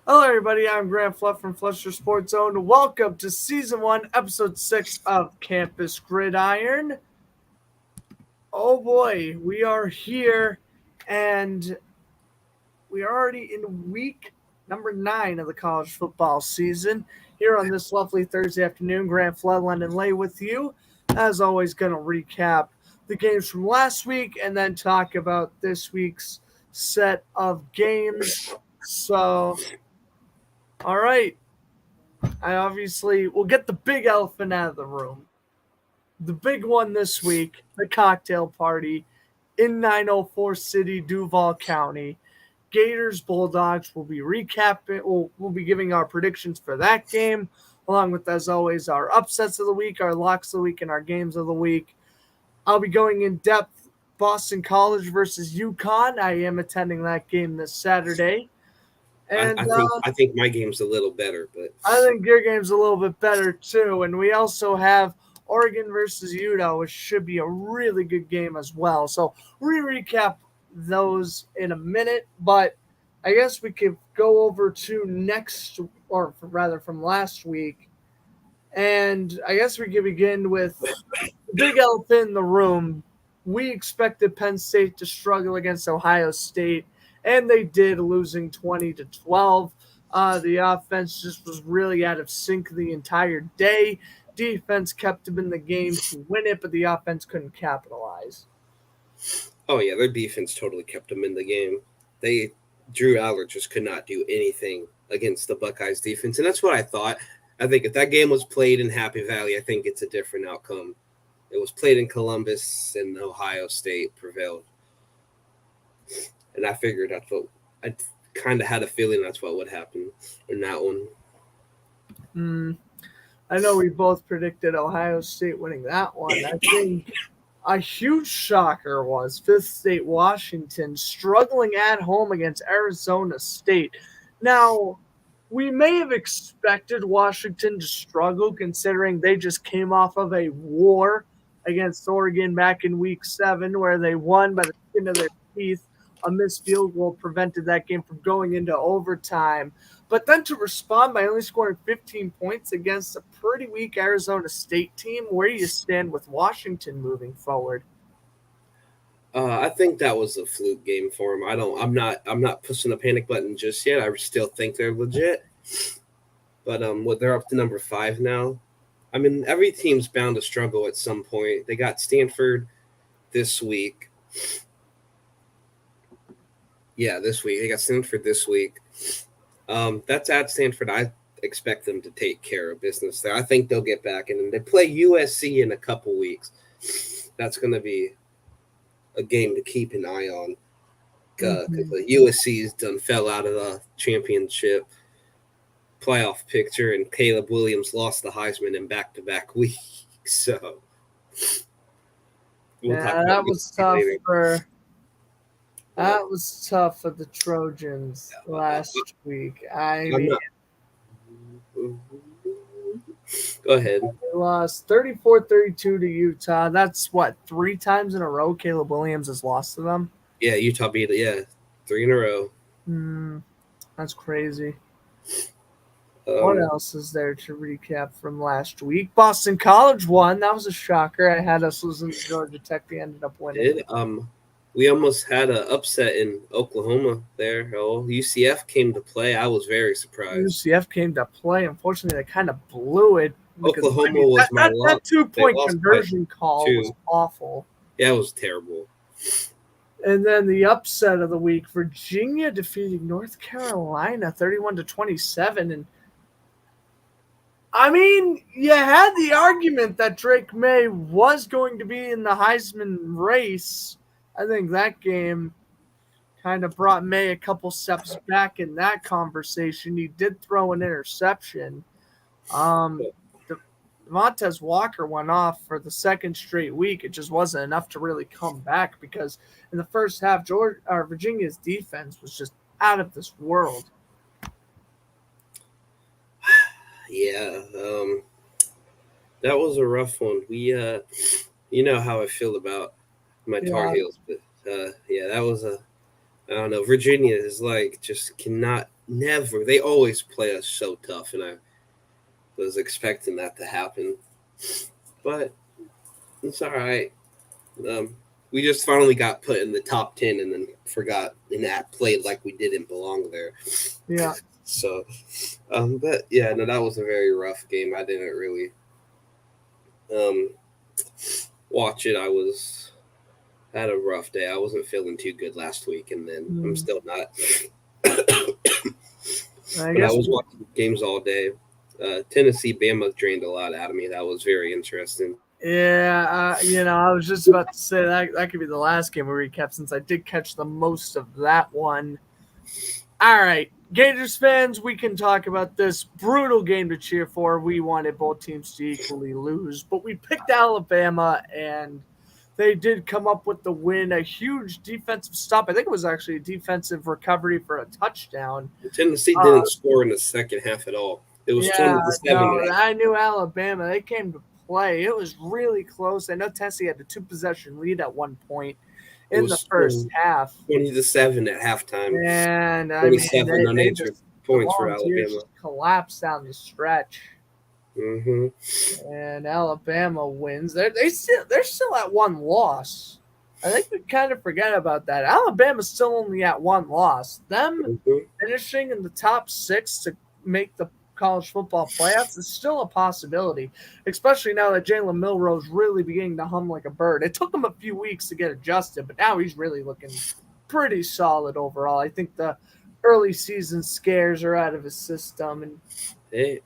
Hello, everybody. I'm Grant Fluff from Flusher Sports Zone. Welcome to Season 1, Episode 6 of Campus Gridiron. Oh boy, we are here and we are already in week number 9 of the college football season. Here on this lovely Thursday afternoon, Grant Flood, London Lay with you. As always, going to recap the games from last week and then talk about this week's set of games. So, all right. I obviously will get the big elephant out of the room. The big one this week, the cocktail party in 904 City, Duval County. Gators Bulldogs will be recapping. We'll be giving our predictions for that game, along with, as always, our upsets of the week, our locks of the week, and our games of the week. I'll be going in depth Boston College versus UConn. I am attending that game this Saturday. I, And I think I think my game's a little better, but I think your game's a little bit better too. And we also have Oregon versus Utah, which should be a really good game as well. So we recap those in a minute, but I guess we could go over to next, or rather from last week. And I guess we could begin with the big elephant in the room. We expected Penn State to struggle against Ohio State, and they did, losing 20-12. The offense just was really out of sync the entire day. Defense kept them in the game to win it, but the offense couldn't capitalize. oh yeah, their defense totally kept them in the game. They Drew Aller just could not do anything against the Buckeyes defense, and that's what I thought. I think if that game was played in Happy Valley, I think it's a different outcome. It was played in Columbus, and Ohio State prevailed, and I figured I kind of had a feeling that's what would happen in that one. Hmm. I know we both predicted Ohio State winning that one. I think a huge shocker was Fifth State Washington struggling at home against Arizona State. Now, we may have expected Washington to struggle considering they just came off of a war against Oregon back in week 7 where they won by the skin of their teeth. A missed field goal prevented that game from going into overtime. But then to respond by only scoring 15 points against a pretty weak Arizona State team, where do you stand with Washington moving forward? I think that was a fluke game for them. I'm not pushing the panic button just yet. I still think they're legit, but what they're up to number 5 now. I mean, every team's bound to struggle at some point. They got Stanford this week. Yeah, this week they got Stanford this week. That's at Stanford. I expect them to take care of business there. I think they'll get back, and then they play USC in a couple weeks. That's going to be a game to keep an eye on because Mm-hmm. USC's done fell out of the championship playoff picture, and Caleb Williams lost the Heisman in back-to-back weeks. So we'll talk Yeah, about that was USC tough later. for Uh, that was tough for the Trojans last week. I I'm mean, not. Go ahead. they lost 34-32 to Utah. That's what, 3 times in a row Caleb Williams has lost to them? Yeah, Utah beat it. Yeah, 3 in a row. Hmm, that's crazy. What Um, else is there to recap from last week? Boston College won. That was a shocker. I had us losing to Georgia Tech. They ended up winning. did we almost had an upset in Oklahoma there? Oh, UCF came to play. I was very surprised. UCF came to play. Unfortunately, they kind of blew it because I Oklahoma mean was that my that, lock. that two They point lost by conversion call was 2. awful. Yeah, it was terrible. And then the upset of the week: Virginia defeating North Carolina 31-27. And I mean, you had the argument that Drake May was going to be in the Heisman race. I think that game kind of brought May a couple steps back in that conversation. He did throw an interception. Um, Montez Walker went off for the second straight week. It just wasn't enough to really come back because in the first half, Virginia's defense was just out of this world. Yeah, that was a rough one. You know how I feel about my Tar Yeah, Heels, but yeah, that was a. I don't know. Virginia is like just cannot never. They always play us so tough, and I was expecting that to happen. But it's all right. We just finally got put in the top 10 and then forgot and that played like we didn't belong there. Yeah. So, but yeah, no, that was a very rough game. I didn't really watch it. I had a rough day. I wasn't feeling too good last week, and then I'm still not. I was watching games all day. Tennessee, Bama drained a lot out of me. That was very interesting. Yeah, I was just about to say that could be the last game we recap since I did catch the most of that one. All right, Gators fans, we can talk about this brutal game to cheer for. We wanted both teams to equally lose, but we picked Alabama, and they did come up with the win. A huge defensive stop. I think it was actually a defensive recovery for a touchdown. Tennessee didn't score in the second half at all. It was 20-7. No, I knew Alabama. They came to play. It was really close. I know Tennessee had a 2-possession lead at one point in the first half. 20-7 at halftime. And I 27 mean, unanswered points for Alabama. Just collapsed down the stretch. Mm-hmm. And Alabama wins. They're still at one loss. I think we kind of forget about that. Alabama's still only at one loss. Them finishing in the top 6 to make the college football playoffs is still a possibility, especially now that Jalen Milroe's really beginning to hum like a bird. It took him a few weeks to get adjusted, but now he's really looking pretty solid overall. I think the early season scares are out of his system. And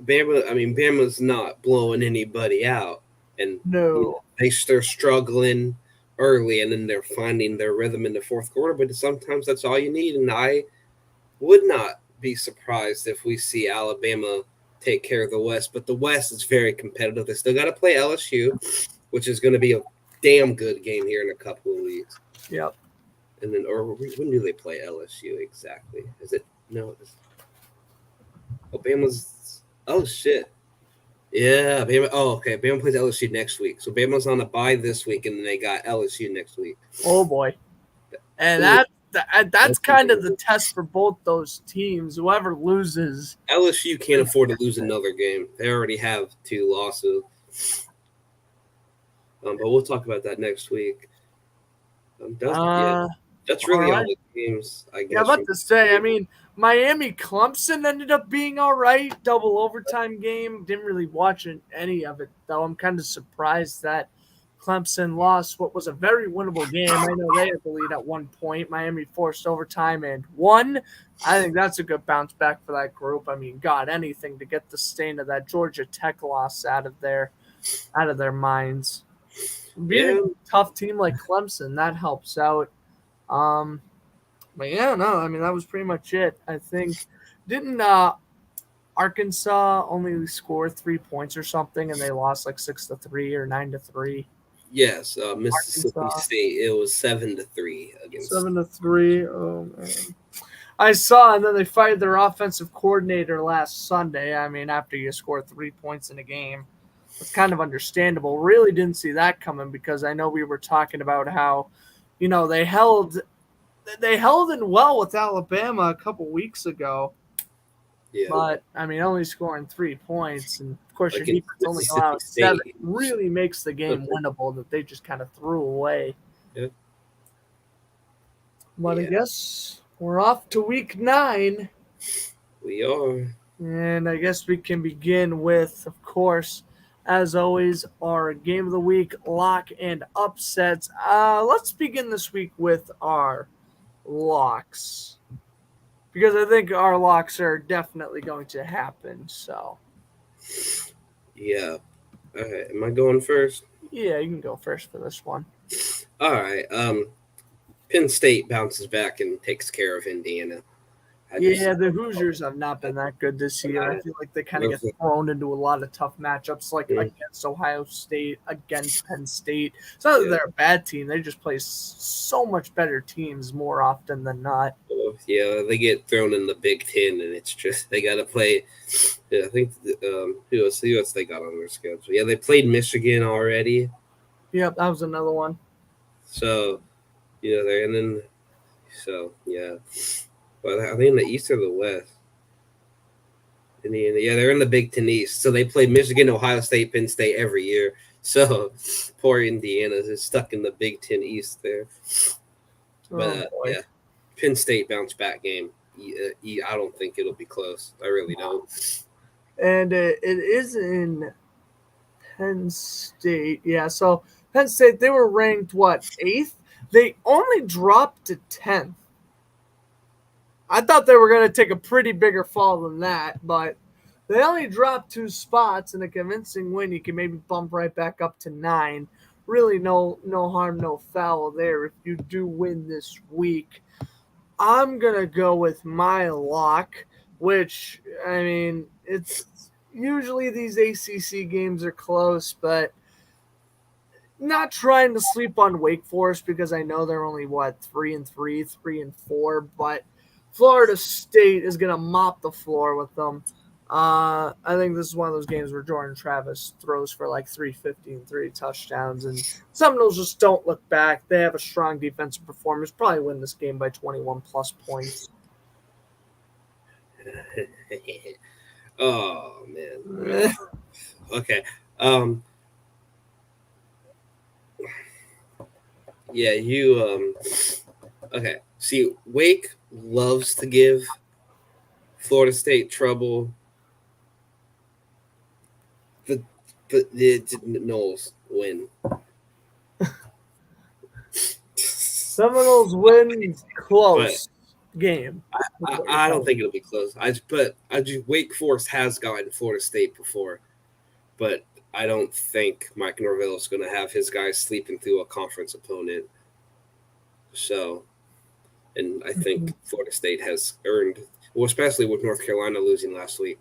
Bama's not blowing anybody out, and no, they're struggling early, and then they're finding their rhythm in the fourth quarter. But sometimes that's all you need, and I would not be surprised if we see Alabama take care of the West. But the West is very competitive. They still got to play LSU, which is going to be a damn good game here in a couple of weeks. Yep. And then, or when do they play LSU exactly? Is it no? Bama's. Oh shit. Yeah, Bama. Oh, okay. Bama plays LSU next week, so Bama's on a bye this week, and then they got LSU next week. Oh boy, and that's kind of the test for both those teams. Whoever loses, LSU can't afford to lose another game. They already have 2 losses. But we'll talk about that next week. That's really all the games, I guess. Yeah, I'm about to say, I mean, Miami Clemson ended up being all right. Double overtime game. Didn't really watch any of it, though. I'm kind of surprised that Clemson lost what was a very winnable game. I know they had the lead at one point. Miami forced overtime and won. I think that's a good bounce back for that group. I mean, God, anything to get the stain of that Georgia Tech loss out of their minds. Being a tough team like Clemson, that helps out. But yeah, no, I mean, that was pretty much it. I think, didn't Arkansas only score 3 points or something, and they lost like 6-3 or 9-3? Yes, Mississippi State. It was 7-3 against 7-3. Oh man, I saw, and then they fired their offensive coordinator last Sunday. I mean, after you score 3 points in a game, it's kind of understandable. Really didn't see that coming because I know we were talking about how, they held in well with Alabama a couple weeks ago. Yeah. But, I mean, only scoring 3 points, and, of course, your defense only allows 7, really makes the game winnable that they just kind of threw away. Yeah. But I guess we're off to week 9. We are. And I guess we can begin with, of course, as always, our game of the week, lock and upsets. Let's begin this week with our locks, because I think our locks are definitely going to happen. So, yeah. All right. Am I going first? Yeah, you can go first for this one. All right. Penn State bounces back and takes care of Indiana. The Hoosiers have not been that good this year. I feel like they kind of get thrown into a lot of tough matchups, like against Ohio State, against Penn State. It's not that they're a bad team. They just play so much better teams more often than not. Yeah, they get thrown in the Big Ten, and it's just they got to play. Yeah, I think who else they got on their schedule? Yeah, they played Michigan already. Yep, that was another one. So, yeah. Well, are they in the East or the West? Indiana, yeah, they're in the Big Ten East. So they play Michigan, Ohio State, Penn State every year. So poor Indiana is stuck in the Big Ten East there. But Oh boy. yeah, Penn State bounce back game. I don't think it'll be close. I really don't. And it is in Penn State. Yeah, so Penn State, they were ranked, what, 8th? They only dropped to 10th. I thought they were going to take a pretty bigger fall than that, but they only dropped 2 spots in a convincing win. You can maybe bump right back up to 9. Really, no harm, no foul there if you do win this week. I'm going to go with my lock, which, I mean, it's usually these ACC games are close, but not trying to sleep on Wake Forest because I know they're only, 3-3, 3-4, but Florida State is going to mop the floor with them. I think this is one of those games where Jordan Travis throws for like 350 and 3 touchdowns, and Seminoles just don't look back. They have a strong defensive performance. Probably win this game by 21 plus points. Oh man. Okay. Yeah, you okay. See, Wake loves to give Florida State trouble. The Knowles win. Seminoles win close game. I don't think it'll be close. Wake Forest has gotten Florida State before, but I don't think Mike Norvell is going to have his guys sleeping through a conference opponent. So, and I think Florida State has earned, well, especially with North Carolina losing last week.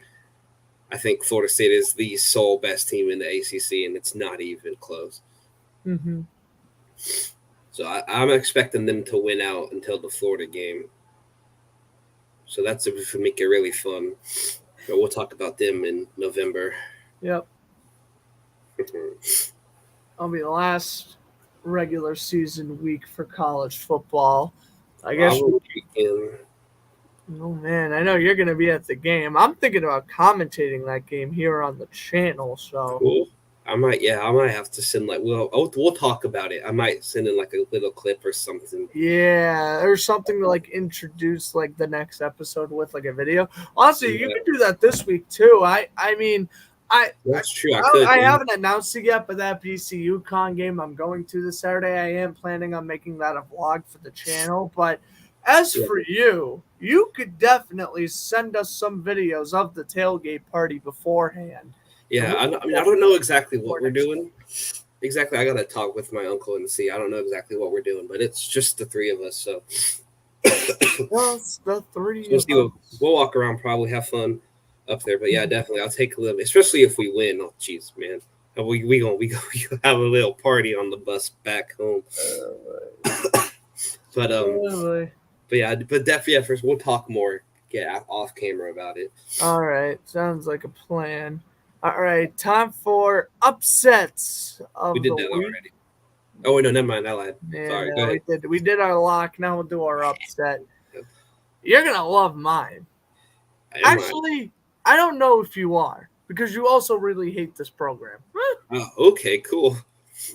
I think Florida State is the sole best team in the ACC, and it's not even close. Mm-hmm. So I'm expecting them to win out until the Florida game. So that's going to make it really fun. But we'll talk about them in November. Yep. I'll be the last regular season week for college football. I guess. Oh man, I know you're going to be at the game. I'm thinking about commentating that game here on the channel. So cool. I might have to send we'll talk about it. I might send in like a little clip or something. Yeah, or something to like introduce like the next episode with like a video. Honestly, you can do that this week too. I mean, that's true. I haven't announced it yet, but that BC UConn game I'm going to this Saturday, I am planning on making that a vlog for the channel. But as for you could definitely send us some videos of the tailgate party beforehand. Yeah, I don't know exactly what we're doing. Exactly, I gotta talk with my uncle and see. I don't know exactly what we're doing, but it's just the 3 of us. So just the 3 of us. We'll walk around, probably have fun up there. But yeah, definitely, I'll take a little, especially if we win. Oh, jeez, man, we gonna have a little party on the bus back home. But definitely, first we'll talk more. Get off camera about it. All right, sounds like a plan. All right, time for upsets of we did that already. Oh wait, no, never mind. I lied. Yeah, sorry, go ahead. We did our lock. Now we'll do our upset. You're gonna love mine. Actually, I don't know if you are because you also really hate this program. Oh, okay, cool.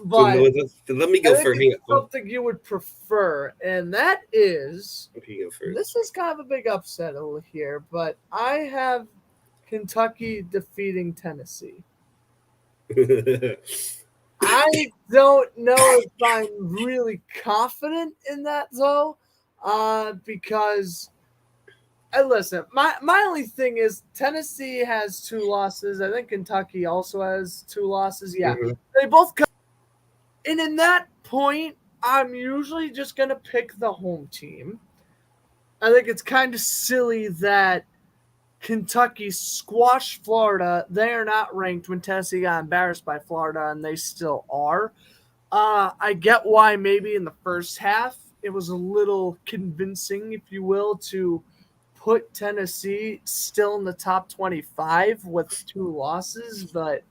But so let me go first. Something you would prefer, and that is. Okay, you go first. This is kind of a big upset over here, but I have Kentucky defeating Tennessee. I don't know if I'm really confident in that though, because listen, my only thing is Tennessee has 2 losses. I think Kentucky also has 2 losses. Yeah, they both come. And in that point, I'm usually just gonna pick the home team. I think it's kind of silly that Kentucky squashed Florida. They are not ranked when Tennessee got embarrassed by Florida, and they still are. I get why maybe in the first half it was a little convincing, if you will, to put Tennessee still in the top 25 with 2 losses, but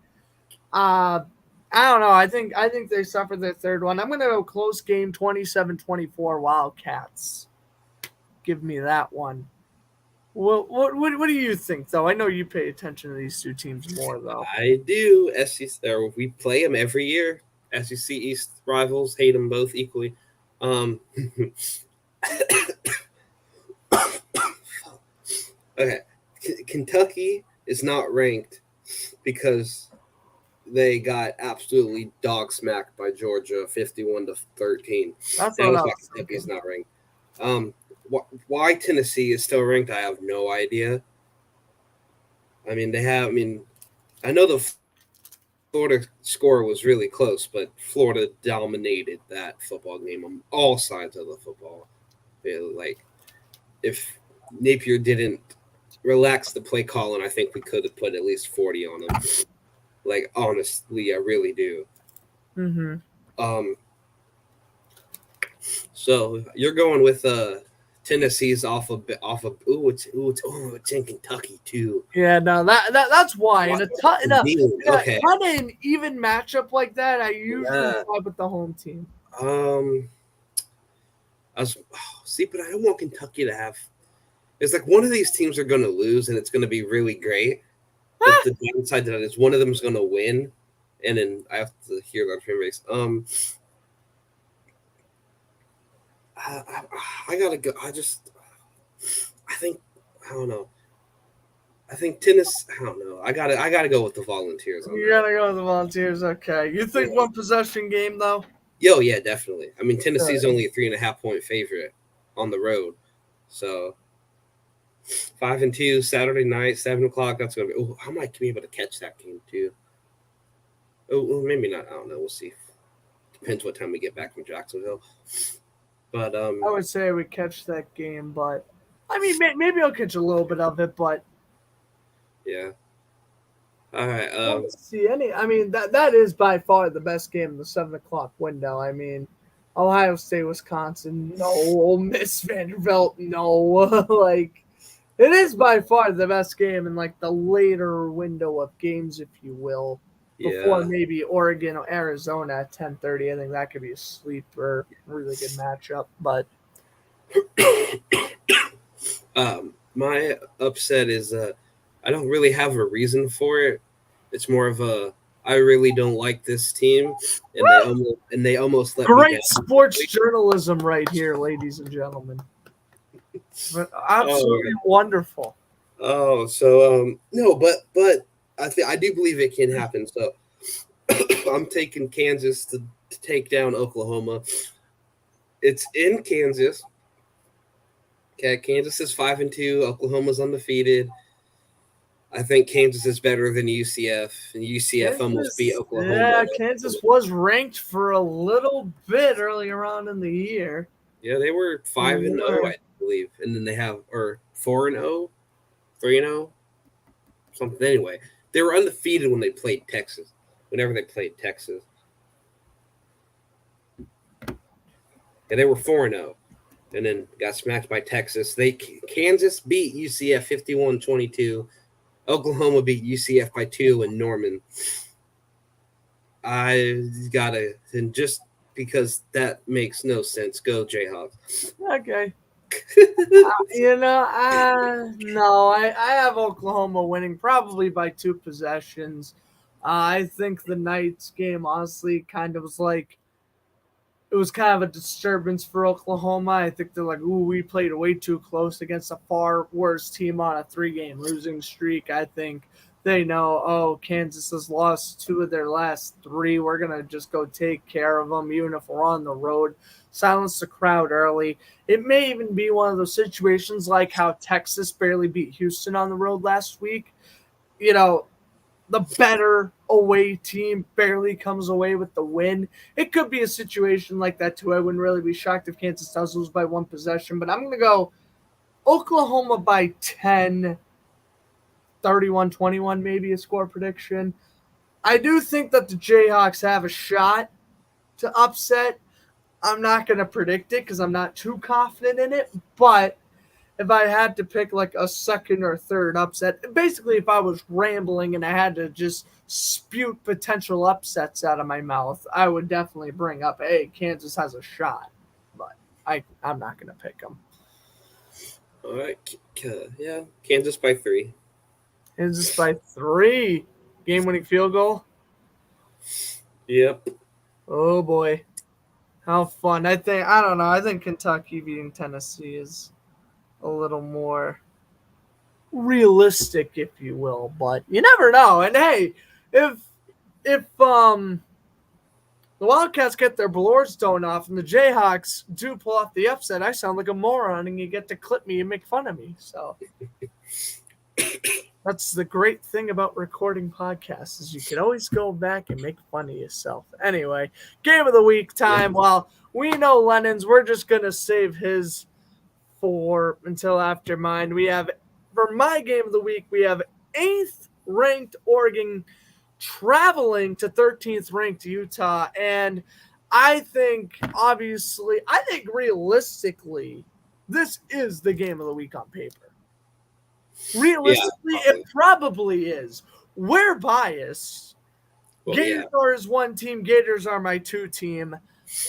I don't know. I think they suffered their third one. I'm going to go close game 27-24 Wildcats. give me that one. What do you think, though? I know you pay attention to these two teams more, though. I do. SEC, or we play them every year. SEC East rivals, hate them both equally. Okay, Kentucky is not ranked because they got absolutely dog smacked by Georgia, 51-13. That's That what was I why was Kentucky's thinking. not ranked. Why Tennessee is still ranked, I have no idea. I mean, I know the Florida score was really close, but Florida dominated that football game on all sides of the football. Like, if Napier didn't relax the play calling, I think we could have put at least 40 on them. Like, honestly, I really do. Mm-hmm. So you're going with Tennessee's off of it's in Kentucky too. Yeah, no, that's why. In a Okay. kind of an even matchup like that, I usually Yeah. side with the home team. But I don't want Kentucky to have. It's like one of these teams are going to lose, and it's going to be really great. But the downside to that is one of them is going to win, and then I have to hear that fan base. I gotta go. I don't know. I think tennis. I don't know. I gotta go with the Volunteers. You gotta go with the Volunteers. Okay, you think one possession game though? Yo, yeah, definitely. I mean, Tennessee's only a 3.5-point favorite on the road, so 5-2 Saturday night, 7:00. That's gonna be. Oh, I might be able to catch that game too. Oh, well, maybe not. I don't know. We'll see. Depends what time we get back from Jacksonville. But I would say we catch that game, but I mean, maybe I'll catch a little bit of it, but yeah. All right. I don't see any. I mean, that is by far the best game in the 7:00 window. I mean, Ohio State, Wisconsin, no. Ole Miss, Vanderbilt, no. Like, it is by far the best game in like the later window of games, if you will. Before maybe Oregon or Arizona at 10:30. I think that could be a sleeper, really good matchup. But my upset is I don't really have a reason for it. It's more of a I really don't like this team, and they almost let me great down. sports journalism right here, ladies and gentlemen. But absolutely wonderful. Oh, so no, but I do believe it can happen. So I'm taking Kansas to take down Oklahoma. It's in Kansas. Okay, Kansas is 5-2. Oklahoma's undefeated. I think Kansas is better than UCF, and UCF almost beat Oklahoma. Yeah, Kansas was ranked for a little bit earlier on in the year. Yeah, they were 5-0, I believe, and then they have 4-0, 3-0, something. Anyway, they were undefeated when they played Texas. Whenever they played Texas, and they were 4-0, and then got smacked by Texas. Kansas beat UCF 51-22. Oklahoma beat UCF by 2 in Norman. I gotta, and just because that makes no sense, go Jayhawks. Okay. No, I have Oklahoma winning probably by 2 possessions. I think the Knights game, honestly, kind of was like, it was kind of a disturbance for Oklahoma. I think they're like, ooh, we played way too close against a far worse team on a 3-game losing streak. I think they know, oh, Kansas has lost 2 of their last 3. We're going to just go take care of them, even if we're on the road. Silence the crowd early. It may even be one of those situations like how Texas barely beat Houston on the road last week. You know, the better away team barely comes away with the win. It could be a situation like that too. I wouldn't really be shocked if Kansas does lose by 1 possession, but I'm going to go Oklahoma by 10, 31-21 maybe a score prediction. I do think that the Jayhawks have a shot to upset. I'm not going to predict it because I'm not too confident in it, but if I had to pick like a second or third upset, basically if I was rambling and I had to just spew potential upsets out of my mouth, I would definitely bring up, hey, Kansas has a shot. But I'm not going to pick them. All right. Yeah. Kansas by 3. Kansas by 3. Game-winning field goal. Yep. Oh, boy. How fun. I don't know. I think Kentucky beating Tennessee is a little more realistic, if you will, but you never know. And hey, if the Wildcats get their Bloorstone off and the Jayhawks do pull off the upset, I sound like a moron and you get to clip me and make fun of me. So that's the great thing about recording podcasts is you can always go back and make fun of yourself. Anyway, game of the week time. Well, we know Lennon's. We're just gonna save his for until after mine. We have for my game of the week, we have 8th ranked Oregon traveling to 13th ranked Utah. And I think realistically, this is the game of the week on paper. Realistically, it probably is. We're biased. Gators are one team, Gators are my 2 team.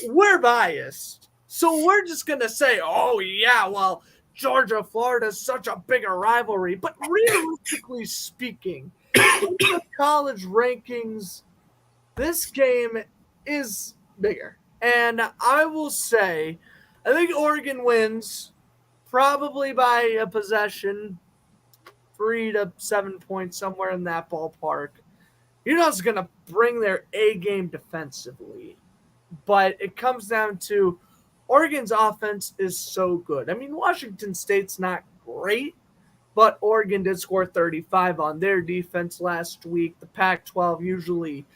We're biased. So we're just going to say, oh, yeah, well, Georgia, Florida is such a bigger rivalry. But realistically speaking, in the college rankings, this game is bigger. And I will say, I think Oregon wins probably by a possession, 3 to 7 points, somewhere in that ballpark. Utah's going to bring their A game defensively. But it comes down to Oregon's offense is so good. I mean, Washington State's not great, but Oregon did score 35 on their defense last week. The Pac-12 usually,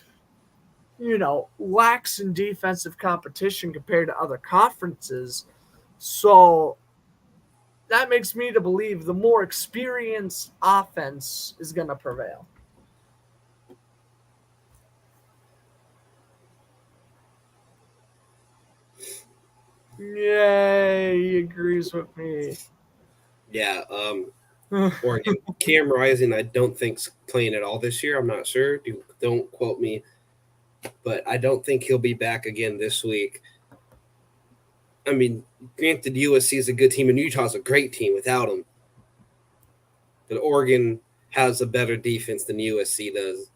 lacks in defensive competition compared to other conferences. So that makes me to believe the more experienced offense is going to prevail. Yay, he agrees with me. Yeah, Oregon. Cam Rising, I don't think's playing at all this year. I'm not sure. Don't quote me, but I don't think he'll be back again this week. I mean, granted, USC is a good team and Utah's a great team without him, but Oregon has a better defense than USC does.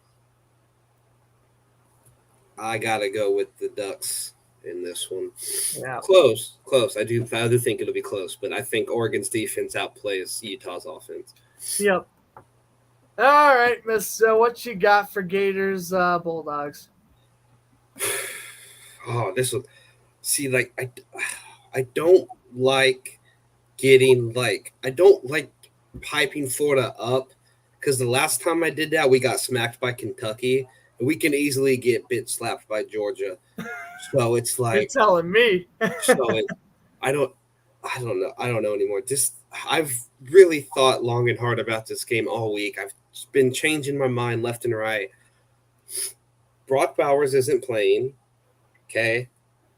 I gotta go with the Ducks in this one. Yeah. Close. I do think it'll be close, but I think Oregon's defense outplays Utah's offense. Yep. All right, Miss. What you got for Gators, Bulldogs? Oh, this one. See, I don't like I don't like hyping Florida up because the last time I did that, we got smacked by Kentucky. And we can easily get bit slapped by Georgia. So it's like you're telling me. I don't know anymore. I've really thought long and hard about this game all week. I've been changing my mind left and right. Brock Bowers isn't playing. Okay.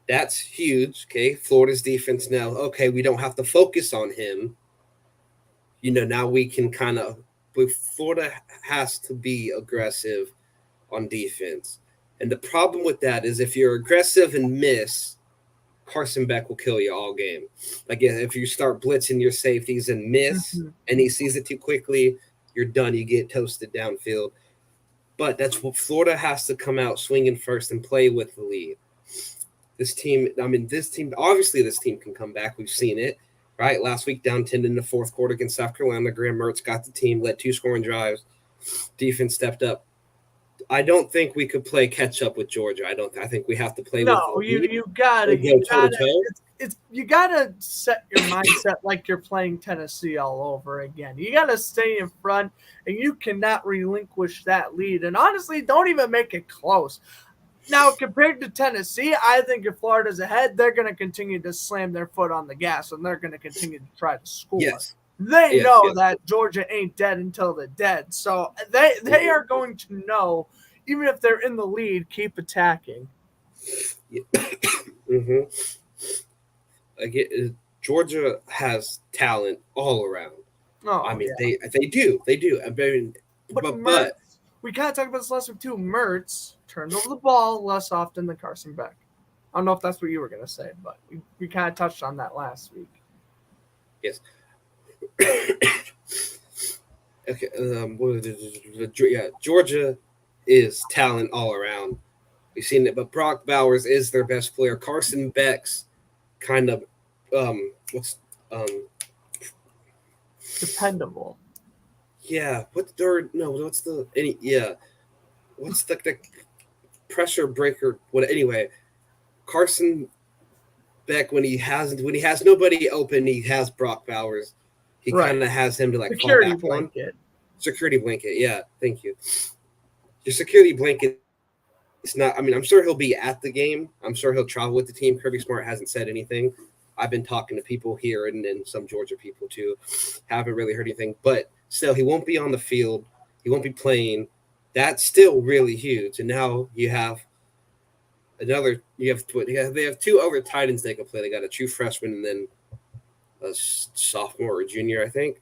That's huge. Okay. Florida's defense now. Okay. We don't have to focus on him. Now we can Florida has to be aggressive on defense. And the problem with that is if you're aggressive and miss, Carson Beck will kill you all game. Like if you start blitzing your safeties and miss, and he sees it too quickly, you're done. You get toasted downfield. But that's what Florida has to come out swinging first and play with the lead. This team, obviously this team can come back. We've seen it, right? Last week, down 10 in the fourth quarter against South Carolina. Graham Mertz got the team, led 2 scoring drives. Defense stepped up. I don't think we could play catch up with Georgia. I think we have to play. No, you gotta set your mindset like you're playing Tennessee all over again. You gotta stay in front, and you cannot relinquish that lead. And honestly, don't even make it close. Now, compared to Tennessee, I think if Florida's ahead, they're going to continue to slam their foot on the gas, and they're going to continue to try to score. Yes. They know that Georgia ain't dead until they're dead. So they are going to know, even if they're in the lead, keep attacking. Yeah. Georgia has talent all around. Oh, I mean, they do. I mean, but we kind of talked about this last week too. Mertz turns over the ball less often than Carson Beck. I don't know if that's what you were going to say, but we kind of touched on that last week. Yes. Okay, Georgia is talent all around. We've seen it, but Brock Bowers is their best player. Carson Beck's kind of what's Dependable. yeah, what's third? No, what's the any yeah, what's the pressure breaker? What anyway? Carson Beck when he has nobody open, he has Brock Bowers. He Right. kind of has him to like fall Security back on. blanket. Security blanket, yeah, thank you. Your security blanket. It's not. I mean, I'm sure he'll be at the game. I'm sure he'll travel with the team. Kirby Smart hasn't said anything. I've been talking to people here and some Georgia people too. Haven't really heard anything, but still, he won't be on the field. He won't be playing. That's still really huge. And now you have another. They have two other tight ends they can play. They got a true freshman and then a sophomore or junior, I think.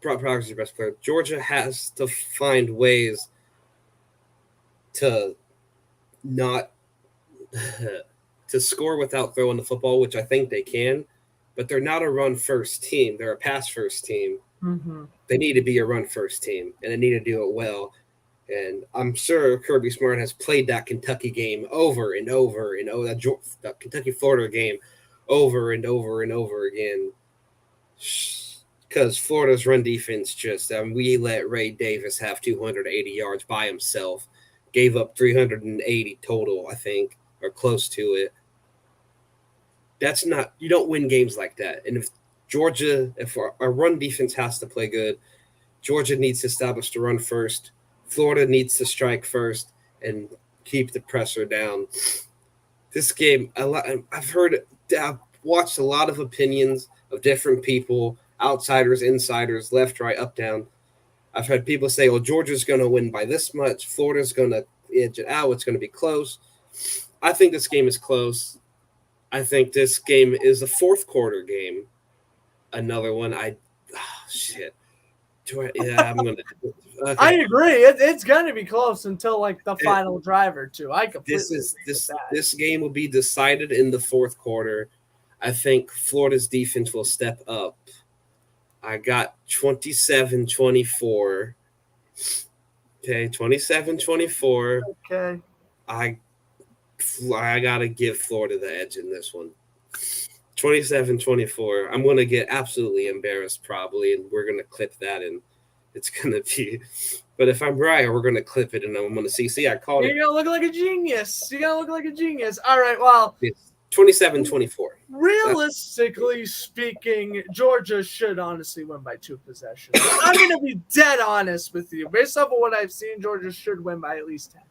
Progress is your best player. Georgia has to find ways to not to score without throwing the football, which I think they can, but they're not a run first team. They're a pass first team. Mm-hmm. They need to be a run first team, and they need to do it well. And I'm sure Kirby Smart has played that Kentucky game over and over and over, that Kentucky Florida game over and over and over again. Because Florida's run defense we let Ray Davis have 280 yards by himself, gave up 380 total, I think, or close to it. That's not, you don't win games like that. And if our run defense has to play good, Georgia needs to establish the run first. Florida needs to strike first and keep the pressure down. This game, I've watched a lot of opinions of different people, outsiders, insiders, left, right, up, down. I've heard people say, "Oh, Georgia's going to win by this much. Florida's going to edge it out. It's going to be close." I think this game is close. I think this game is a fourth quarter game. Another one. Shit. I'm going to. Okay. I agree. It's going to be close until like the final drive or two. I completely agree with that. This game will be decided in the fourth quarter. I think Florida's defense will step up. I got 27-24. Okay, 27-24. Okay. I got to give Florida the edge in this one. 27-24. I'm going to get absolutely embarrassed probably, and we're going to clip that, and it's going to be – but if I'm right, we're going to clip it, and I'm going to see, I called it. You're going to look like a genius. All right, well – It's 27-24. Realistically speaking, Georgia should honestly win by 2 possessions. I'm going to be dead honest with you. Based off of what I've seen, Georgia should win by at least 10.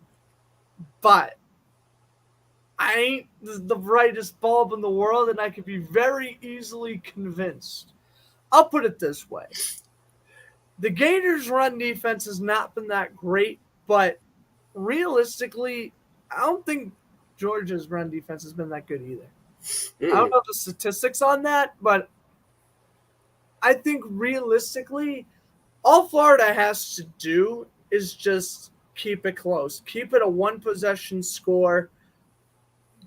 But I ain't the brightest bulb in the world, and I could be very easily convinced. I'll put it this way. The Gators' run defense has not been that great, but realistically, I don't think Georgia's run defense has been that good either. I don't know the statistics on that, but I think realistically, all Florida has to do is just keep it close. Keep it a 1-possession score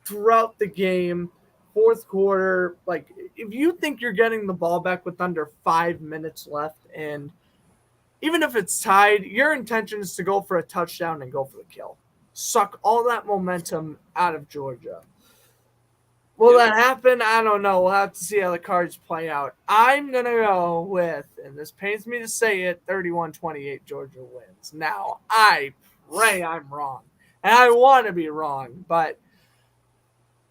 throughout the game, fourth quarter. Like, if you think you're getting the ball back with under 5 minutes left, and even if it's tied, your intention is to go for a touchdown and go for the kill. Suck all that momentum out of Georgia. Will that happen? I don't know. We'll have to see how the cards play out. I'm going to go with, and this pains me to say it, 31-28 Georgia wins. Now, I pray I'm wrong. And I want to be wrong. But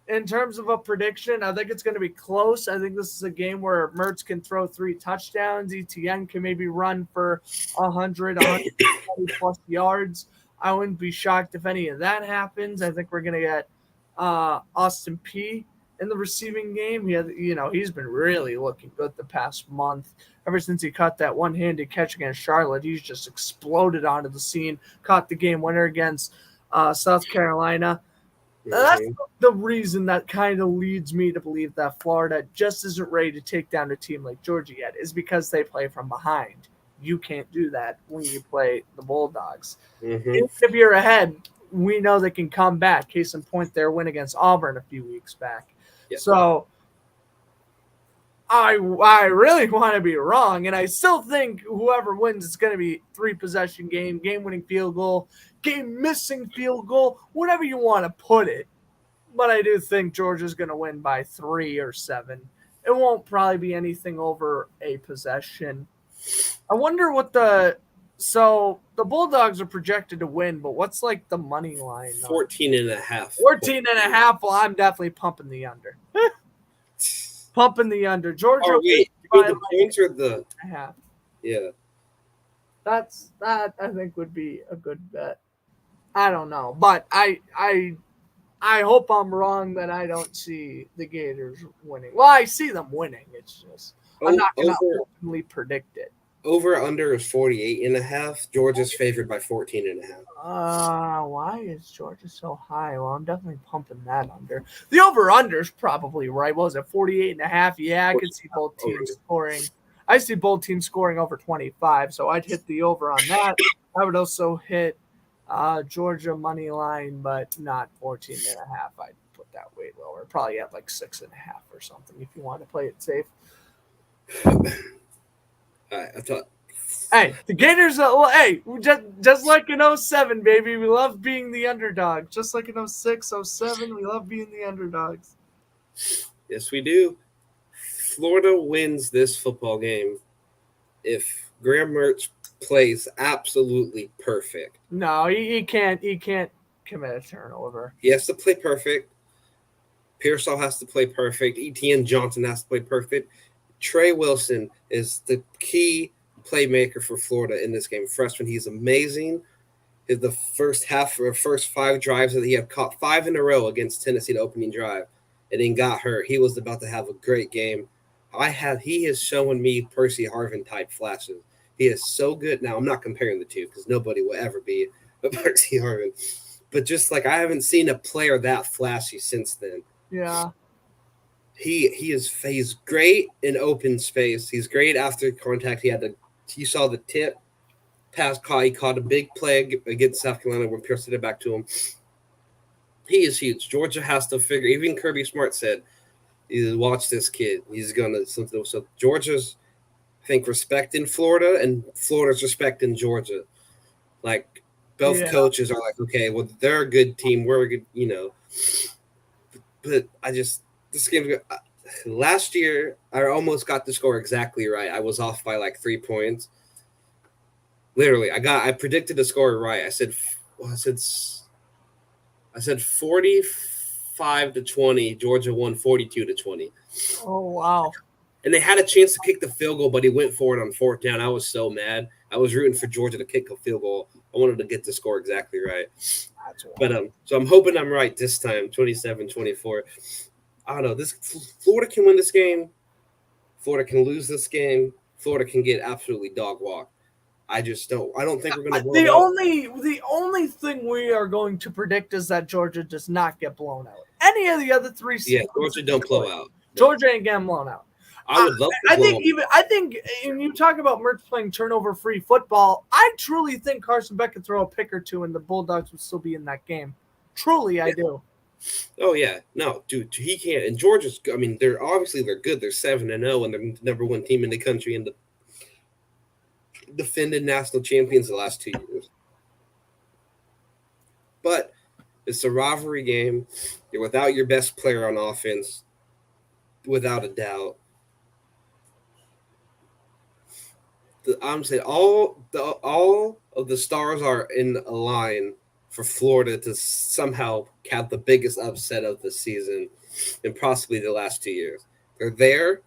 in terms of a prediction, I think it's going to be close. I think this is a game where Mertz can throw 3 touchdowns. ETN can maybe run for 120-plus yards. I wouldn't be shocked if any of that happens. I think we're going to get Austin P in the receiving game. He's been really looking good the past month. Ever since he caught that one-handed catch against Charlotte, he's just exploded onto the scene. Caught the game winner against South Carolina. That's the reason that kind of leads me to believe that Florida just isn't ready to take down a team like Georgia yet, is because they play from behind. You can't do that when you play the Bulldogs. Even if you're ahead, we know they can come back. Case in point, their win against Auburn a few weeks back. Yep. So I really want to be wrong, and I still think whoever wins is going to be 3-possession game-winning field goal, game-missing field goal, whatever you want to put it. But I do think Georgia's going to win by 3 or 7. It won't probably be anything over a possession. I wonder what the Bulldogs are projected to win, but what's like the money line? 14.5. 14.5. Well, I'm definitely pumping the under. Pumping the under. Georgia. Oh wait, the points or the half. Yeah. That I think would be a good bet. I don't know, but I hope I'm wrong that I don't see the Gators winning. Well, I see them winning. It's just I'm not going to openly predict it. Over under is 48.5. Georgia's favored by 14.5. Why is Georgia so high? Well, I'm definitely pumping that under. The over under is probably right. What was it, 48.5? Yeah, I could see both teams scoring. I see both teams scoring over 25, so I'd hit the over on that. I would also hit Georgia money line, but not 14.5. I'd put that way lower. Probably at like 6.5 or something if you want to play it safe. I thought. Hey, the Gators. Just like in 07, baby, we love being the underdog. Just like in 06, 07, we love being the underdogs. Yes, we do. Florida wins this football game if Graham Mertz plays absolutely perfect. No, he can't. He can't commit a turnover. He has to play perfect. Pearsall has to play perfect. Etienne Johnson has to play perfect. Trey Wilson is the key playmaker for Florida in this game. Freshman, he's amazing. The first 5 drives that he had caught 5 in a row against Tennessee, the opening drive, and then got hurt. He was about to have a great game. He is showing me Percy Harvin type flashes. He is so good. Now I'm not comparing the two because nobody will ever be a Percy Harvin, but just like I haven't seen a player that flashy since then. Yeah. He's great in open space. He's great after contact. You saw the tip pass caught. He caught a big play against South Carolina when Pierce did it back to him. He is huge. Georgia has to figure. Even Kirby Smart said, "Watch this kid. He's gonna something." So Georgia's, I think, respecting Florida, and Florida's respecting Georgia. Like both coaches are like, okay, well, they're a good team. We're a good, But this game last year, I almost got the score exactly right. I was off by like 3 points. Literally, I predicted the score right. I said 45-20. Georgia won 42-20. Oh wow! And they had a chance to kick the field goal, but he went for it on 4th down. I was so mad. I was rooting for Georgia to kick a field goal. I wanted to get the score exactly right. But so I'm hoping I'm right this time, 27-24. I don't know. Florida can win this game. Florida can lose this game. Florida can get absolutely dog walked. I don't think we're going to. The only thing we are going to predict is that Georgia does not get blown out. Any of the other 3 Yeah, Georgia don't blow out. Georgia ain't getting blown out. I would love to. I think when you talk about Mertz playing turnover-free football, I truly think Carson Beck could throw a pick or two and the Bulldogs would still be in that game. Truly, I do. Oh yeah, no, dude, he can't. And Georgia's, I mean, they're good. They're 7-0, and they're the number 1 team in the country and the defended national champions the last 2 years. But it's a rivalry game. You're without your best player on offense, without a doubt. I'm saying all of the stars are in a line for Florida to somehow have the biggest upset of the season in possibly the last 2 years. They're there.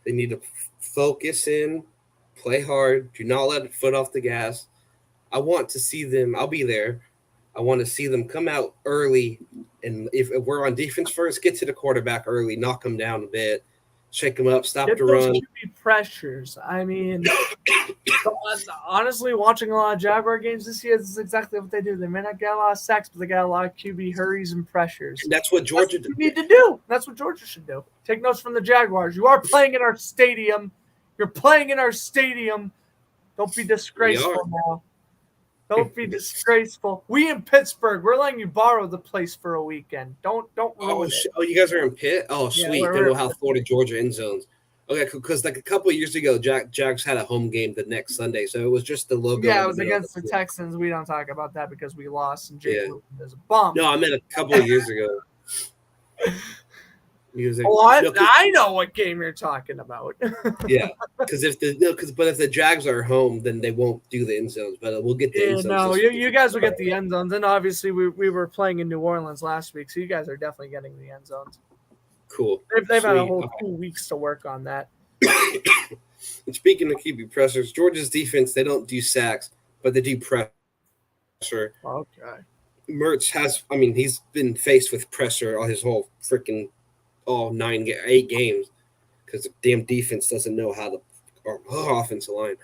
They need to focus in, play hard, do not let it foot off the gas. I want to see them. I'll be there. I want to see them come out early, and if we're on defense first, get to the quarterback early, knock them down a bit, shake them up, stop the run. QB pressures. I mean, honestly, watching a lot of Jaguar games this year, this is exactly what they do. They may not get a lot of sacks, but they got a lot of QB hurries and pressures. And that's what Georgia need to do. That's what Georgia should do. Take notes from the Jaguars. You are playing in our stadium. You're playing in our stadium. Don't be disgraceful now. Don't be disgraceful. We in Pittsburgh, we're letting you borrow the place for a weekend. Don't ruin it. Oh, you guys are in Pitt? Oh, Yeah, sweet. Then we'll have Florida Georgia end zones. Okay, because like a couple of years ago, Jags had a home game the next Sunday, so it was just the logo. Yeah, it was against the Texans. We don't talk about that because we lost, and Jake is a bum. No, I meant a couple of years ago. I know what game you're talking about. Yeah, because if the Jags are home, then they won't do the end zones. But we'll get the end zones. No, you guys will get the end zones, and obviously we were playing in New Orleans last week, so you guys are definitely getting the end zones. Cool. They've had a whole 2 weeks to work on that. And speaking of QB pressures, Georgia's defense, they don't do sacks, but they do pressure. Okay. Mertz he's been faced with pressure all his whole freaking 8 games because the damn defense doesn't know how to, or offensive line.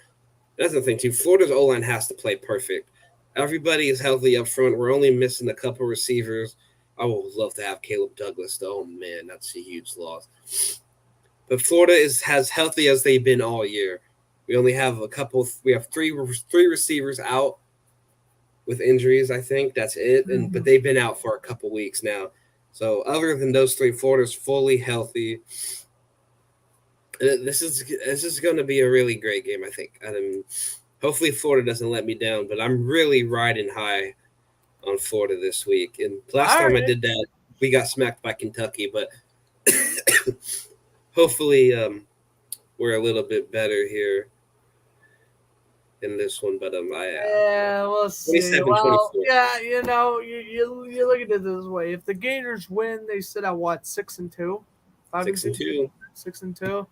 That's the thing, too. Florida's O-line has to play perfect. Everybody is healthy up front. We're only missing a couple receivers. I would love to have Caleb Douglas, though. Oh, man, that's a huge loss. But Florida is as healthy as they've been all year. We only have we have three receivers out with injuries, I think. That's it. But they've been out for a couple weeks now. So other than those three, Florida's fully healthy. This is going to be a really great game, I think. Hopefully Florida doesn't let me down, but I'm really riding high on Florida this week. And last time I did that, we got smacked by Kentucky, but hopefully we're a little bit better here in this one. But we'll see. Well, yeah, you look at it this way: if the Gators win, they sit at what, 6-2, 6-2, 6-2.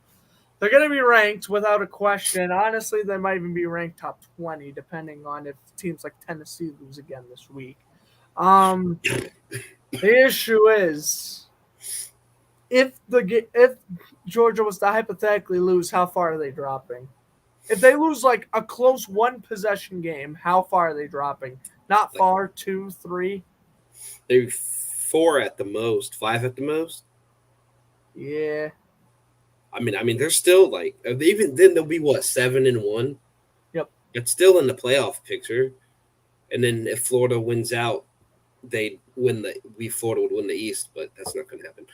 They're going to be ranked without a question. Honestly, they might even be ranked top 20, depending on if teams like Tennessee lose again this week. The issue is, if Georgia was to hypothetically lose, how far are they dropping? If they lose like a close 1-possession game, how far are they dropping? Not far, 2, 3. Maybe 4 at the most, 5 at the most. Yeah. I mean, they're still like, even then they'll be 7-1. Yep. It's still in the playoff picture. And then if Florida wins out, Florida would win the East, but that's not going to happen.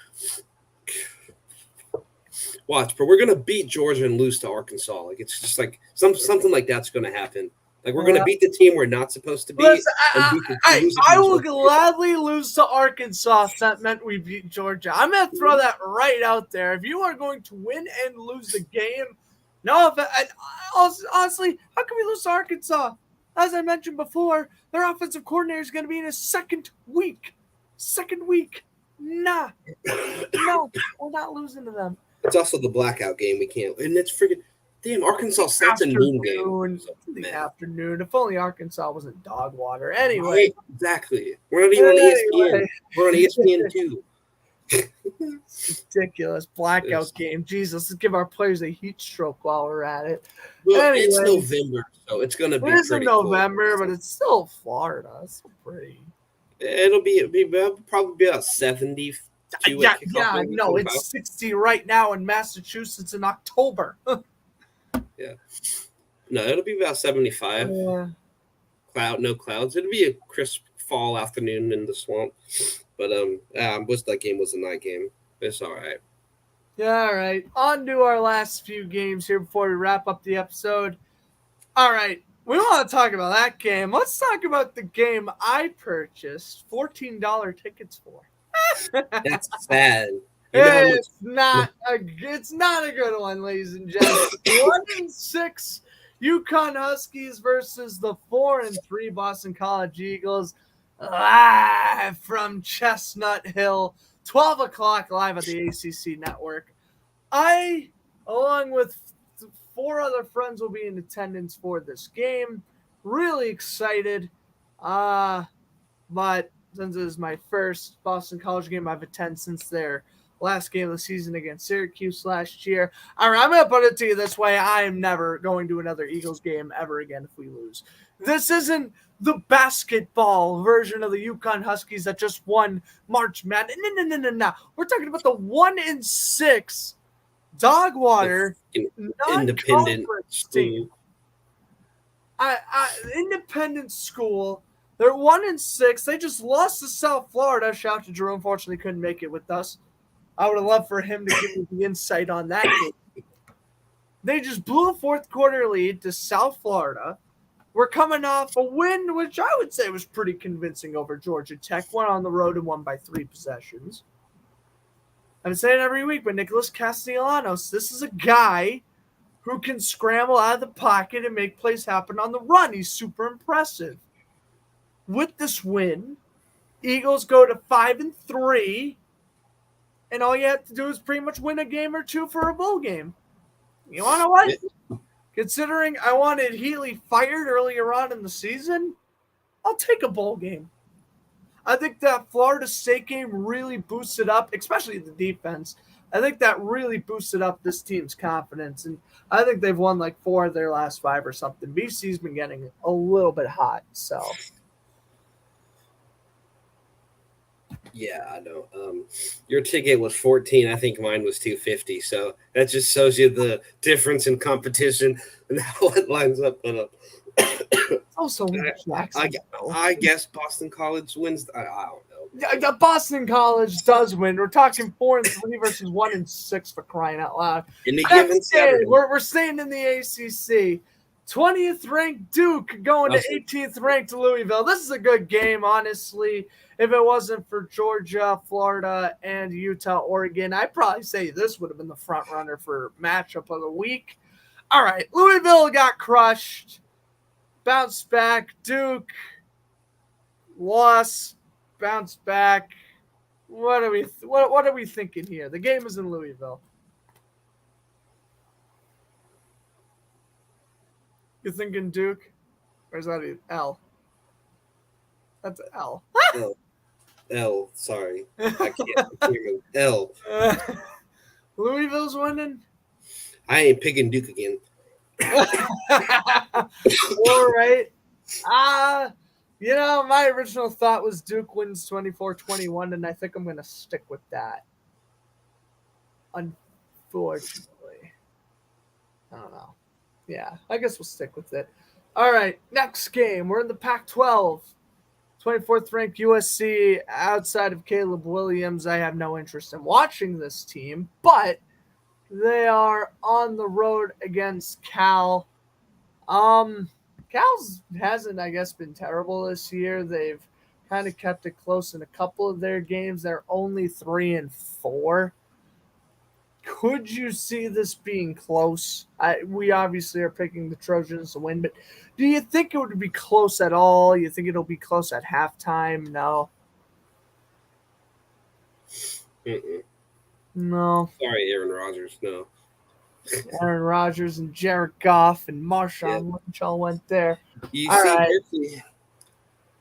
Watch, but we're going to beat Georgia and lose to Arkansas. Like, it's just like something like that's going to happen. Like, we're going to beat the team we're not supposed to beat. Listen, I will gladly lose to Arkansas if that meant we beat Georgia. I'm going to throw that right out there. If you are going to win and lose the game, honestly, how can we lose to Arkansas? As I mentioned before, their offensive coordinator is going to be in his second week. Nah. No, we're not losing to them. It's also the blackout game. We can't. And it's freaking – damn, Arkansas – that's a noon game. The afternoon. If only Arkansas wasn't dog water. Anyway. Right, exactly. We're not even on ESPN. We're on ESPN too. It's ridiculous. Blackout game. Jesus, let's give our players a heat stroke while we're at it. Well, anyway, it's November, so it's going to be pretty November, cold. But it's still Florida. It's pretty. It'll probably be about 70. Yeah, no, it's 60 right now in Massachusetts in October. Yeah. No, it'll be about 75. Yeah. No clouds. It'll be a crisp fall afternoon in the swamp. But that game was a night game. It's all right. Yeah, all right. On to our last few games here before we wrap up the episode. All right. We want to talk about that game. Let's talk about the game I purchased $14 tickets for. That's sad. It's not a good one, ladies and gentlemen. 1-6 UConn Huskies versus the 4-3 Boston College Eagles, live from Chestnut Hill, 12 o'clock live at the ACC Network. I, along with 4 other friends, will be in attendance for this game. Really excited, but since it is my first Boston College game I've attended since their last game of the season against Syracuse last year. All right, I'm going to put it to you this way. I am never going to another Eagles game ever again if we lose. This isn't the basketball version of the UConn Huskies that just won March Madness. No. We're talking about the 1-6 dog water independent team. Independent school. They're 1-6. They just lost to South Florida. Shout out to Drew. Unfortunately, couldn't make it with us. I would have loved for him to give me the insight on that game. They just blew a fourth quarter lead to South Florida. We're coming off a win, which I would say was pretty convincing over Georgia Tech. One on the road and won by 3 possessions. I've been saying every week, but Nicholas Castellanos, this is a guy who can scramble out of the pocket and make plays happen on the run. He's super impressive. With this win, Eagles go to 5-3, and all you have to do is pretty much win a game or two for a bowl game. You want to know what? Considering I wanted Healy fired earlier on in the season, I'll take a bowl game. I think that Florida State game really boosted up, especially the defense. I think that really boosted up this team's confidence, and I think they've won like 4 of their last 5 or something. BC's been getting a little bit hot, so. Yeah, I know. Your ticket was 14. I think mine was 250. So that just shows you the difference in competition and how it lines up. But Also, I guess Boston College wins. I don't know. Yeah, Boston College does win. We're talking 4-3 versus 1-6 for crying out loud. In the given Saturday, we're staying in the ACC. 20th ranked Duke going to 18th ranked Louisville. This is a good game, honestly. If it wasn't for Georgia, Florida, and Utah, Oregon, I'd probably say this would have been the front runner for matchup of the week. All right, Louisville got crushed. Bounced back. Duke lost. Bounced back. What are we thinking here? The game is in Louisville. You thinking Duke? Or is that an L? That's an L. L. Sorry, I can't hear L. Louisville's winning. I ain't picking Duke again. All right. My original thought was Duke wins 24-21, and I think I'm going to stick with that. Unfortunately. I don't know. Yeah, I guess we'll stick with it. All right, next game. We're in the Pac-12. 24th ranked USC. Outside of Caleb Williams, I have no interest in watching this team, but they are on the road against Cal. Cal's hasn't, I guess, been terrible this year. They've kind of kept it close in a couple of their games. They're only 3-4. Could you see this being close? We obviously are picking the Trojans to win, but do you think it would be close at all? You think it'll be close at halftime? No. Mm-mm. No. Sorry, Aaron Rodgers. No. Aaron Rodgers and Jared Goff and Marshawn Lynch all went there. How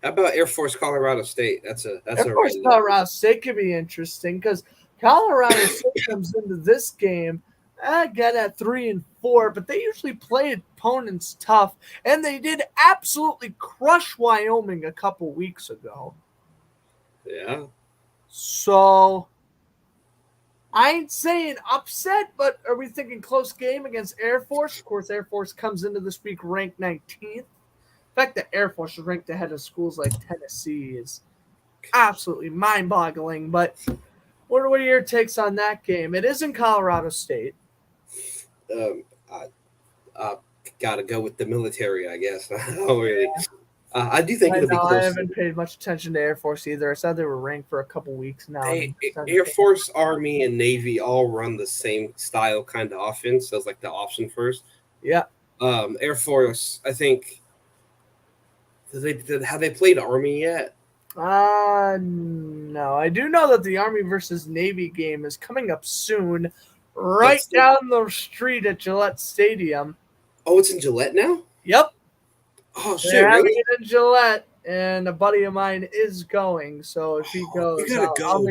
about Air Force Colorado State? Air Force Colorado State could be interesting because Colorado State comes into this game again at 3-4, but they usually play opponents tough, and they did absolutely crush Wyoming a couple weeks ago. Yeah. So I ain't saying upset, but are we thinking close game against Air Force? Of course, Air Force comes into this week ranked 19th. The fact that Air Force is ranked ahead of schools like Tennessee is absolutely mind-boggling, but what are your takes on that game? It is in Colorado State. I gotta go with the military, I guess. I do think it'll be close. I haven't paid much attention to Air Force either. I saw they were ranked for a couple weeks now. Air Force, Army, and Navy all run the same style kind of offense. So it's like the option first. Yeah. Air Force, I think. Have they played Army yet? No. I do know that the Army versus Navy game is coming up soon, right down the street at Gillette Stadium. Oh, it's in Gillette now? Yep. Oh, shit, They're having really? it in Gillette, and a buddy of mine is going. So if he goes, I'll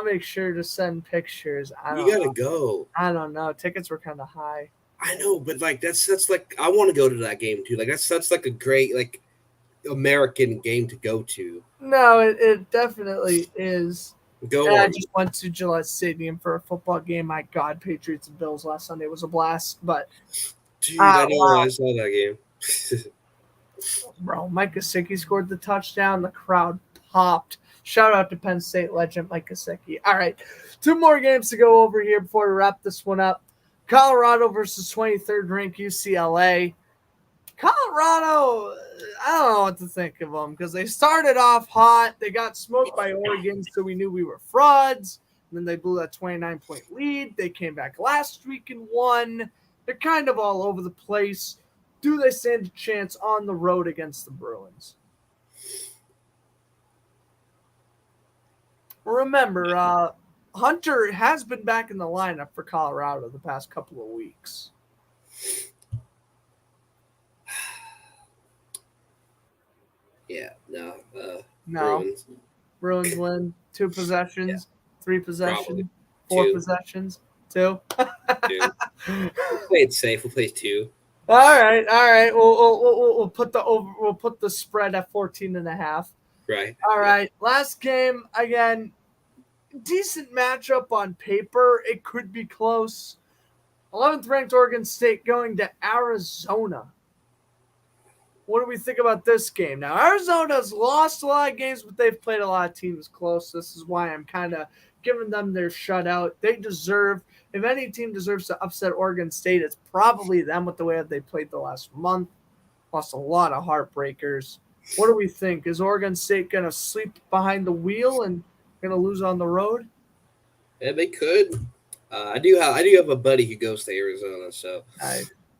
make sure to send pictures. You gotta go. I don't know. Tickets were kind of high. I know, but like that's like I want to go to that game too. Like that's like a great like American game to go to. No, it definitely is. I just went to Gillette Stadium for a football game. My God, Patriots and Bills last Sunday was a blast. But dude, I saw that game. Bro, Mike Gesicki scored the touchdown. The crowd popped. Shout out to Penn State legend Mike Gesicki. All right, 2 more games to go over here before we wrap this one up. Colorado versus 23rd ranked UCLA. Colorado, I don't know what to think of them because they started off hot. They got smoked by Oregon, so we knew we were frauds. And then they blew that 29-point lead. They came back last week and won. They're kind of all over the place. Do they stand a chance on the road against the Bruins? Remember, Hunter has been back in the lineup for Colorado the past couple of weeks. Yeah, no. No. Bruins win 2 possessions, 3 possessions, 4 possessions, 2. 2. We'll play it safe. We'll play 2. All right. We'll put the spread at 14.5. Right. All right. Last game again. Decent matchup on paper. It could be close. 11th ranked Oregon State going to Arizona. What do we think about this game? Now, Arizona's lost a lot of games, but they've played a lot of teams close. This is why I'm kind of giving them their shutout. They deserve, if any team deserves to upset Oregon State, it's probably them with the way that they played the last month. Lost a lot of heartbreakers. What do we think? Is Oregon State going to sleep behind the wheel and going to lose on the road? Yeah, they could. I do have a buddy who goes to Arizona, so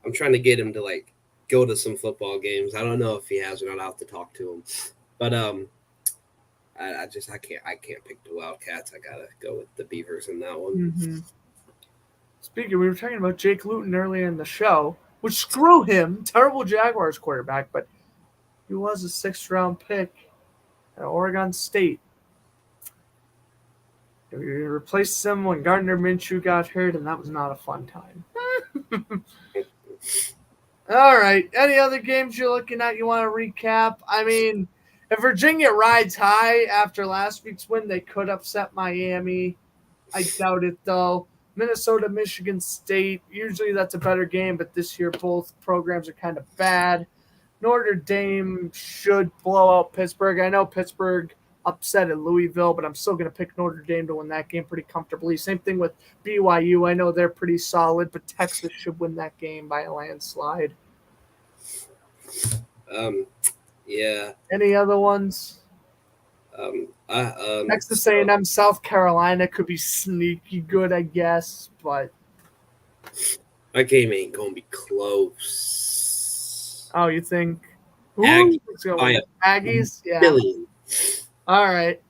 I'm trying to get him to go to some football games. I don't know if he has or not. I'll have to talk to him. But I can't pick the Wildcats. I gotta go with the Beavers in that one. Mm-hmm. Speaking, we were talking about Jake Luton earlier in the show, which screw him, terrible Jaguars quarterback, but he was a 6th round pick at Oregon State. We replaced him when Gardner Minshew got hurt, and that was not a fun time. All right. Any other games you're looking at you want to recap? I mean, if Virginia rides high after last week's win, they could upset Miami. I doubt it, though. Minnesota, Michigan State. Usually that's a better game, but this year both programs are kind of bad. Notre Dame should blow out Pittsburgh. I know Pittsburgh upset at Louisville, but I'm still going to pick Notre Dame to win that game pretty comfortably. Same thing with BYU. I know they're pretty solid, but Texas should win that game by a landslide. Yeah. Any other ones? Texas A&M, South Carolina could be sneaky good, I guess, but that game ain't gonna be close. Oh, you think? Aggies? Yeah. Billion. All right.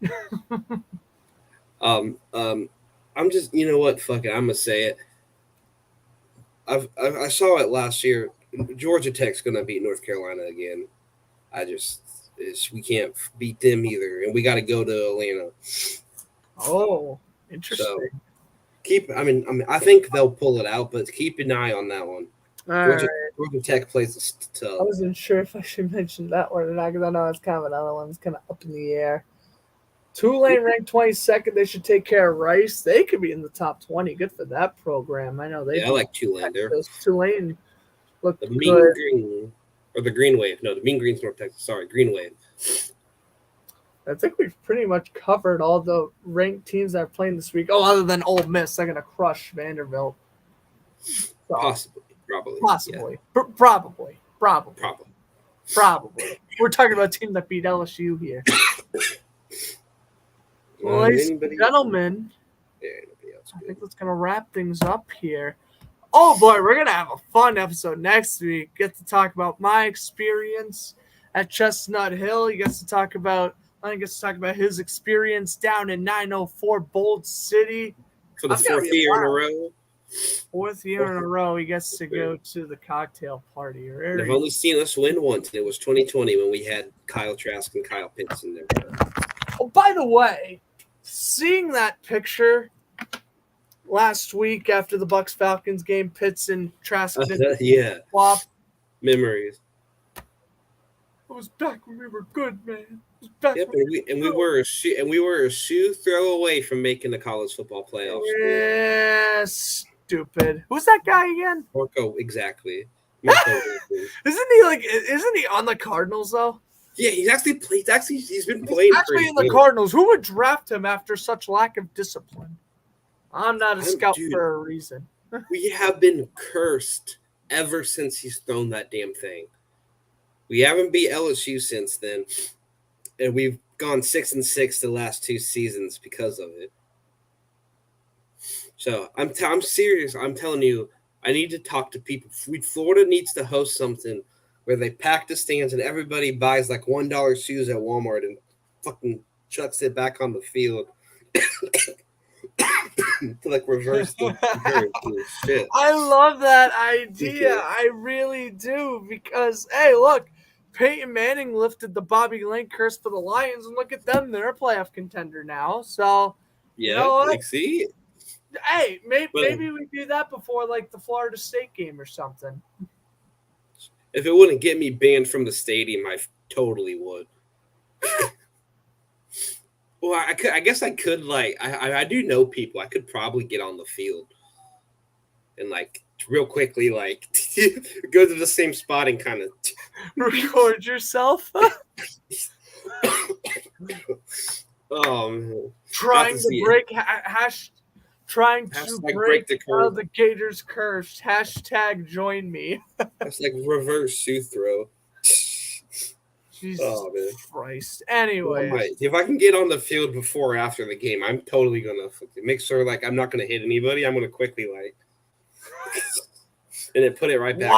I'm just, you know what? Fuck it. I'm gonna say it. I saw it last year. Georgia Tech's gonna beat North Carolina again. We can't beat them either, and we got to go to Atlanta. Oh, interesting. So I think they'll pull it out, but keep an eye on that one. Georgia Tech plays tough. I wasn't sure if I should mention that one or not because I know it's kind of another one that's kind of up in the air. Tulane ranked 22nd. They should take care of Rice. They could be in the top 20. Good for that program. I know they. Yeah, I like Tulane there. Tulane look the good. Mean Green or the Green Wave. No, the Mean Green's North Texas. Sorry, Green Wave. I think we've pretty much covered all the ranked teams that are playing this week. Oh, other than Ole Miss, they're gonna crush Vanderbilt. So, Possibly. Yeah. Probably. We're talking about a team that beat LSU here. Well, ladies and gentlemen, I think that's going to wrap things up here. Oh, boy, we're going to have a fun episode next week. Get to talk about my experience at Chestnut Hill. He gets to talk about his experience down in 904 Bold City. For the 4th year in a row. 4th year in a row, he gets to go to the cocktail party. They've only seen us win once. It was 2020 when we had Kyle Trask and Kyle Pitts in there. Oh, by the way, seeing that picture last week after the Bucks-Falcons game, Pitts and Trask yeah, flop. Memories. I was back when we were good, man. Yep, we were a shoe throw away from making the college football playoffs. Yeah, stupid. Who's that guy again? Orko, exactly. Isn't he on the Cardinals though? Yeah, he's been playing. He's actually in the Cardinals. Who would draft him after such lack of discipline? I'm not a scout for a reason. We have been cursed ever since he's thrown that damn thing. We haven't beat LSU since then, and we've gone 6-6 the last 2 seasons because of it. So I'm serious. I'm telling you, I need to talk to people. Florida needs to host something where they pack the stands and everybody buys like $1 shoes at Walmart and fucking chucks it back on the field. To like reverse the shit. I love that idea. I really do because hey, look, Peyton Manning lifted the Bobby Lane curse for the Lions, and look at them; they're a playoff contender now. So yeah, you know what? like see, hey, maybe we do that before like the Florida State game or something. If it wouldn't get me banned from the stadium, I totally would. Well, I guess I could, like, I do know people. I could probably get on the field and, like, real quickly, like, go to the same spot and kind of record yourself. Oh, man. Trying to break the Gators curse. # join me. That's like reverse shoe throw. Jesus Christ. Anyway, if I can get on the field before or after the game, I'm totally gonna make sure like I'm not gonna hit anybody. I'm gonna quickly like and then put it right back.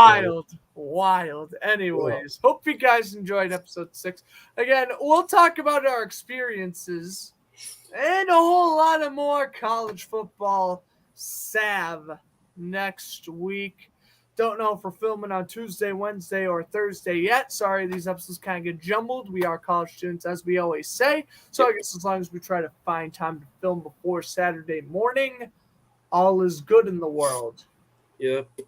Wild. Anyways, hope you guys enjoyed episode 6. Again, we'll talk about our experiences and a whole lot of more college football salve next week. Don't know if we're filming on Tuesday, Wednesday, or Thursday yet. Sorry, these episodes kind of get jumbled. We are college students, as we always say. So I guess as long as we try to find time to film before Saturday morning, all is good in the world. Yeah. At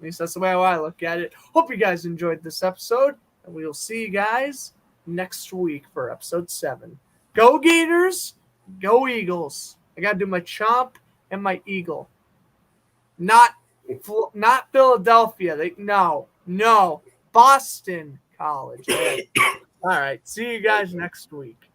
least that's the way I look at it. Hope you guys enjoyed this episode, and we will see you guys next week for episode 7. Go Gators, go Eagles. I got to do my chomp and my eagle. Not Philadelphia. No. Boston College. All right. See you guys next week.